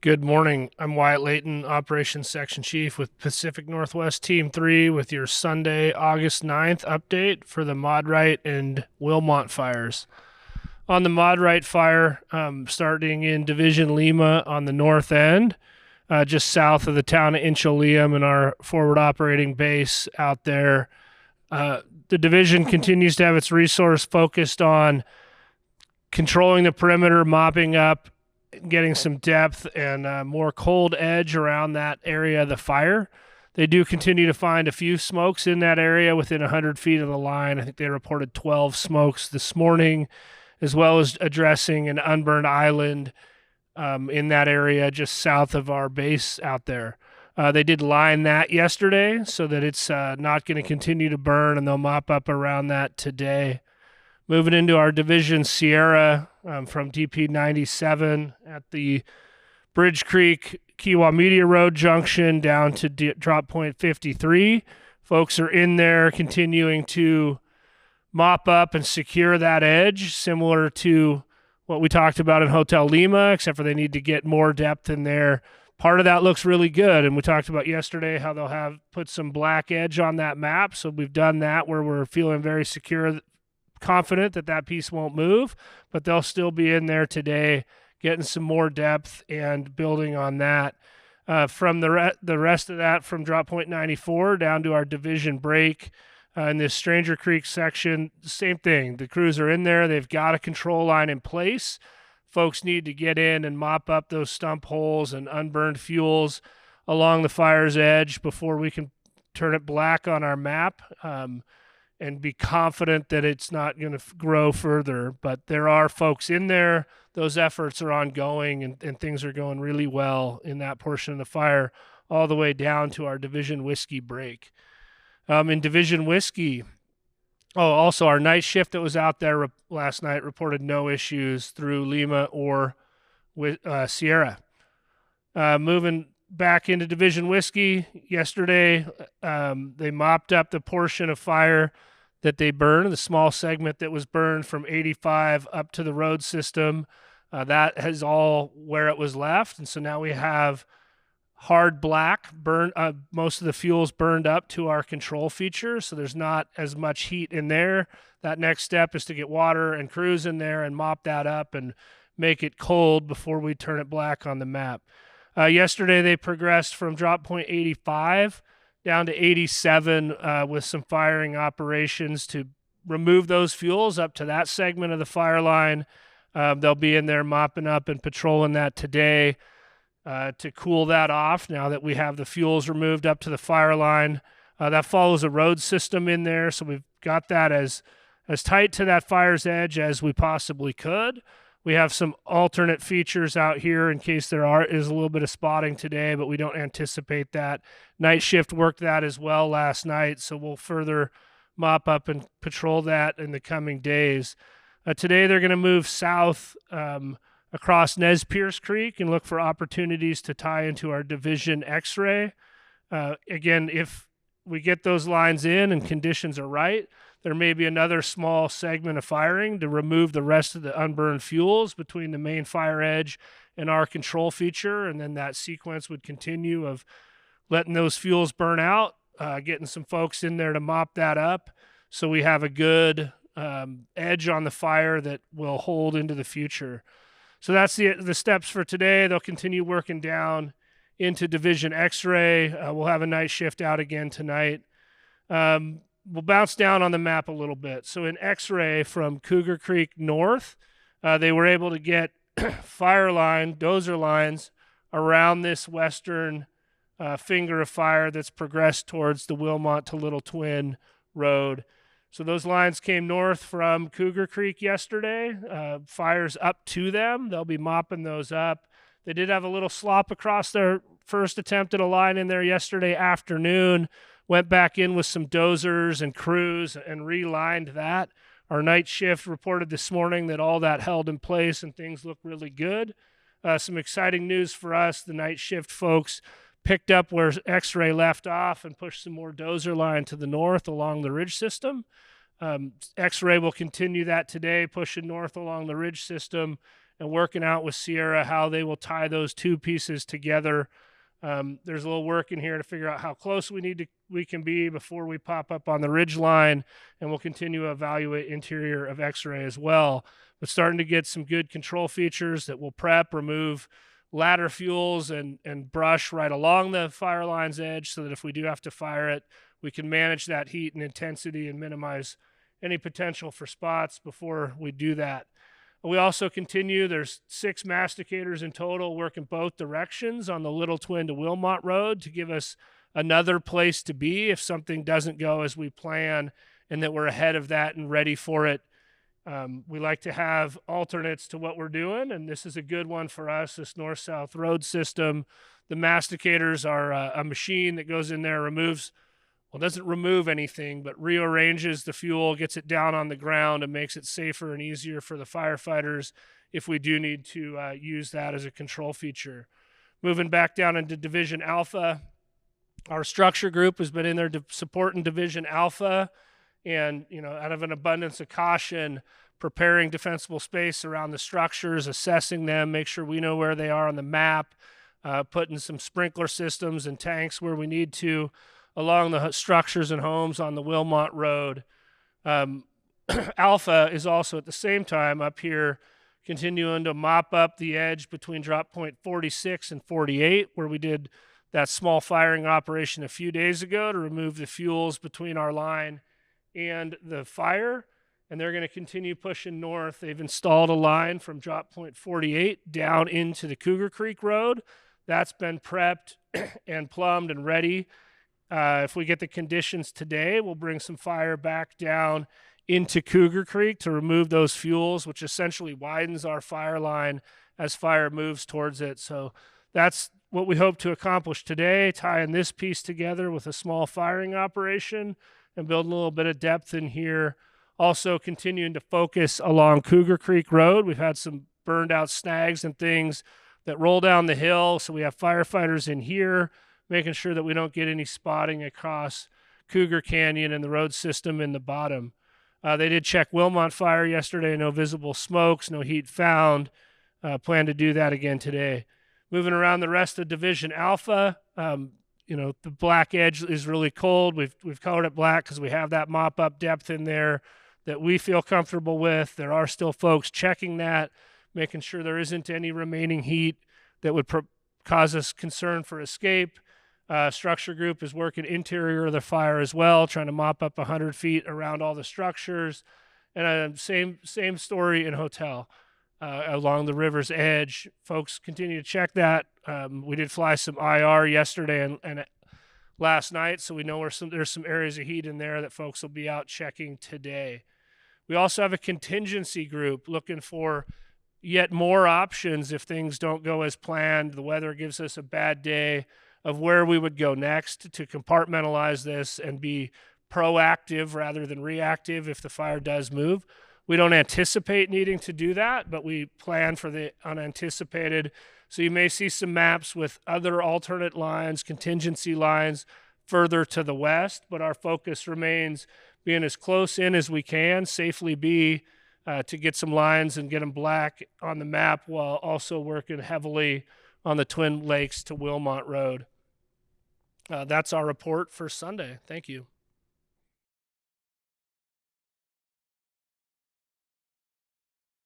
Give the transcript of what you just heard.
Good morning. I'm Wyatt Layton, Operations Section Chief with Pacific Northwest Team 3 with your Sunday, August 9th update for the Modrite and Wilmont fires. On the Modrite fire, starting in Division Lima on the north end, just south of the town of Incholium and our forward operating base out there. The division continues to have its resource focused on controlling the perimeter, mopping up, getting some depth and more cold edge around that area of the fire. They do continue to find a few smokes in that area within 100 feet of the line. I think they reported 12 smokes this morning, as well as addressing an unburned island in that area just south of our base out there. They did line that yesterday so that it's not going to continue to burn, and they'll mop up around that today. Moving into our division Sierra from DP 97 at the Bridge Creek Kewah Media Road junction down to drop point 53. Folks are in there continuing to mop up and secure that edge, similar to what we talked about in Hotel Lima, except for they need to get more depth in there. Part of that looks really good, and we talked about yesterday how they'll have put some black edge on that map, so we've done that where we're feeling very secure, confident that that piece won't move, but they'll still be in there today getting some more depth and building on that. From the rest of that, from drop point 94 down to our division break in this Stranger Creek section, same thing. The crews are in there. They've got a control line in place. Folks need to get in and mop up those stump holes and unburned fuels along the fire's edge before we can turn it black on our map. And be confident that it's not going to grow further. But there are folks in there. Those efforts are ongoing, and things are going really well in that portion of the fire, all the way down to our Division Whiskey break. In Division Whiskey, also our night shift that was out there last night reported no issues through Lima or Sierra. Moving back into Division Whiskey, yesterday they mopped up the portion of fire that they burned, the small segment that was burned from 85 up to the road system. That is all where it was left, and so now we have hard black burn. Most of the fuel's burned up to our control feature, so there's not as much heat in there. That next step is to get water and crews in there and mop that up and make it cold before we turn it black on the map. Yesterday, they progressed from drop point 85 down to 87 with some firing operations to remove those fuels up to that segment of the fire line. They'll be in there mopping up and patrolling that today to cool that off now that we have the fuels removed up to the fire line. That follows a road system in there, so we've got that as tight to that fire's edge as we possibly could. We have some alternate features out here in case there is a little bit of spotting today, but we don't anticipate that. Night shift worked that as well last night, so we'll further mop up and patrol that in the coming days. Today they're going to move south across Nez Perce Creek and look for opportunities to tie into our Division X-ray. Again, if we get those lines in and conditions are right, there may be another small segment of firing to remove the rest of the unburned fuels between the main fire edge and our control feature, and then that sequence would continue of letting those fuels burn out, getting some folks in there to mop that up so we have a good edge on the fire that will hold into the future. So that's the steps for today. They'll continue working down into Division X-ray. We'll have a night shift out again tonight. We'll bounce down on the map a little bit. So in X-ray from Cougar Creek north, they were able to get dozer lines around this western finger of fire that's progressed towards the Wilmont to Little Twin Road. So those lines came north from Cougar Creek yesterday. Fires up to them. They'll be mopping those up. They did have a little slop across their first attempt at a line in there yesterday afternoon. Went back in with some dozers and crews and relined that. Our night shift reported this morning that all that held in place and things look really good. Some exciting news for us. The night shift folks picked up where X-ray left off and pushed some more dozer line to the north along the ridge system. X-ray will continue that today, pushing north along the ridge system and working out with Sierra how they will tie those two pieces together. There's a little work in here to figure out how close we can be before we pop up on the ridge line, and we'll continue to evaluate interior of X-ray as well. But starting to get some good control features that will prep, remove ladder fuels and brush right along the fire line's edge, so that if we do have to fire it, we can manage that heat and intensity and minimize any potential for spots before we do that. We also continue, there's 6 masticators in total working both directions on the Little Twin to Wilmot Road to give us another place to be if something doesn't go as we plan, and that we're ahead of that and ready for it. We like to have alternates to what we're doing, and this is a good one for us, this north-south road system. The masticators are a machine that goes in there, doesn't remove anything, but rearranges the fuel, gets it down on the ground, and makes it safer and easier for the firefighters if we do need to use that as a control feature. Moving back down into Division Alpha, our structure group has been in there supporting Division Alpha, and out of an abundance of caution, preparing defensible space around the structures, assessing them, make sure we know where they are on the map, putting some sprinkler systems and tanks where we need to along the structures and homes on the Wilmot Road. Alpha is also at the same time up here continuing to mop up the edge between drop point 46 and 48, where we did that small firing operation a few days ago to remove the fuels between our line and the fire. And they're going to continue pushing north. They've installed a line from drop point 48 down into the Cougar Creek Road. That's been prepped and plumbed and ready. If we get the conditions today, we'll bring some fire back down into Cougar Creek to remove those fuels, which essentially widens our fire line as fire moves towards it. So that's what we hope to accomplish today, tying this piece together with a small firing operation and building a little bit of depth in here. Also continuing to focus along Cougar Creek Road. We've had some burned out snags and things that roll down the hill, so we have firefighters in here making sure that we don't get any spotting across Cougar Canyon and the road system in the bottom. They did check Wilmot Fire yesterday, no visible smokes, no heat found. Plan to do that again today. Moving around the rest of Division Alpha, the black edge is really cold. We've colored it black because we have that mop-up depth in there that we feel comfortable with. There are still folks checking that, making sure there isn't any remaining heat that would cause us concern for escape. Structure group is working interior of the fire as well, trying to mop up 100 feet around all the structures. And same story in hotel. Along the river's edge, folks continue to check that. We did fly some IR yesterday and last night, so we know there's some areas of heat in there that folks will be out checking today. We also have a contingency group looking for yet more options if things don't go as planned, the weather gives us a bad day, of where we would go next to compartmentalize this and be proactive rather than reactive if the fire does move. We don't anticipate needing to do that, but we plan for the unanticipated. So you may see some maps with other alternate lines, contingency lines further to the west, but our focus remains being as close in as we can, safely be, to get some lines and get them black on the map while also working heavily on the Twin Lakes to Wilmot Road. That's our report for Sunday. Thank you.